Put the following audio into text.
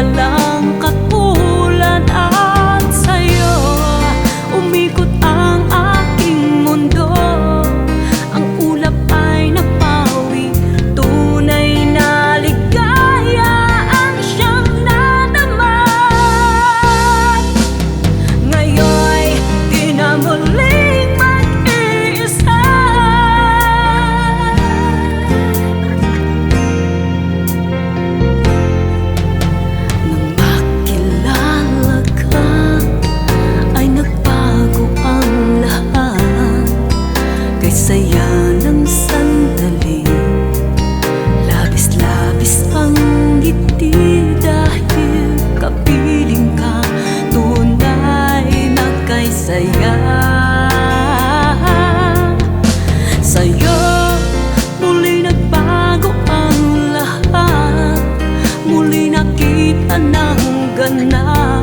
walang katulad at sa'yo umikot ang aking mundo. Ang ulap ay napawi, tunay na ligaya ang siyang nanaman. Ngayon'y di na muling mag-iisa. Nang makilala ka ay nagbago ang lahat. Kay saya ng sandali, labis-labis ang ngiti dahil kapiling ka, tunay na kay saya. Sa'yo muli nagbago ang lahat, muli nakita ng ganap.